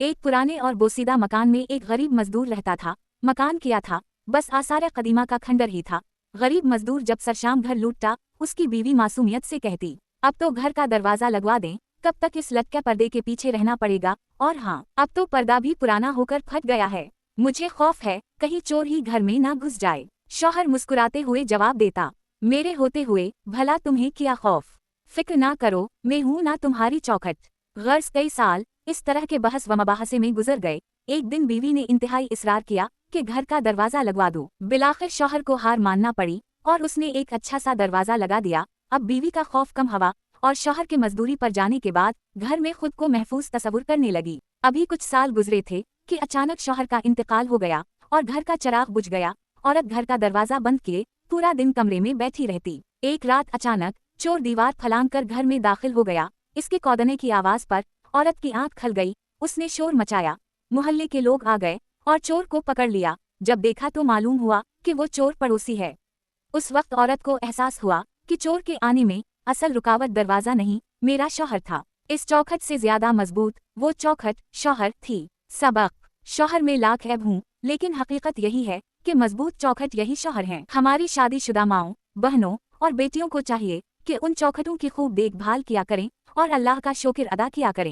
एक पुराने और बोसीदा मकान में एक गरीब मजदूर रहता था। मकान क्या था, बस आसार कदीमा का खंडर ही था। गरीब मजदूर जब सरशाम घर लूटता, उसकी बीवी मासूमियत से कहती, अब तो घर का दरवाजा लगवा दें, कब तक इस लटके पर्दे के पीछे रहना पड़ेगा। और हाँ, अब तो पर्दा भी पुराना होकर फट गया है, मुझे खौफ है कहीं चोर ही घर में ना घुस जाए। शौहर मुस्कुराते हुए जवाब देता, मेरे होते हुए भला तुम्हें क्या खौफ, फिक्र ना करो, मैं हूं ना तुम्हारी चौखट। गर्ज कई साल इस तरह के बहस व मबाहसे में गुजर गए। एक दिन बीवी ने इंतहाई इसरार किया कि घर का दरवाजा लगवा दो। बिलाखिर शौहर को हार मानना पड़ी और उसने एक अच्छा सा दरवाजा लगा दिया। अब बीवी का खौफ कम हवा और शौहर के मजदूरी पर जाने के बाद घर में खुद को महफूज तस्वुर करने लगी। अभी कुछ साल गुजरे थे कि अचानक शौहर का इंतकाल हो गया और घर का चिराग बुझ गया। औरत घर का दरवाजा बंद किए पूरा दिन कमरे में बैठी रहती। एक रात अचानक चोर दीवार फलांग कर घर में दाखिल हो गया। इसके कौदने की आवाज पर औरत की आंख खल गई। उसने शोर मचाया, मोहल्ले के लोग आ गए और चोर को पकड़ लिया। जब देखा तो मालूम हुआ कि वो चोर पड़ोसी है। उस वक्त औरत को एहसास हुआ कि चोर के आने में असल रुकावट दरवाजा नहीं, मेरा शौहर था। इस चौखट से ज्यादा मजबूत वो चौखट शौहर थी। सबक, शौहर में लाख ऐब हूँ, लेकिन हकीकत यही है कि मजबूत चौखट यही शौहर हैं। हमारी शादीशुदा माओं, बहनों और बेटियों को चाहिए कि उन चौखटों की खूब देखभाल किया करें और अल्लाह का शुक्र अदा किया करें।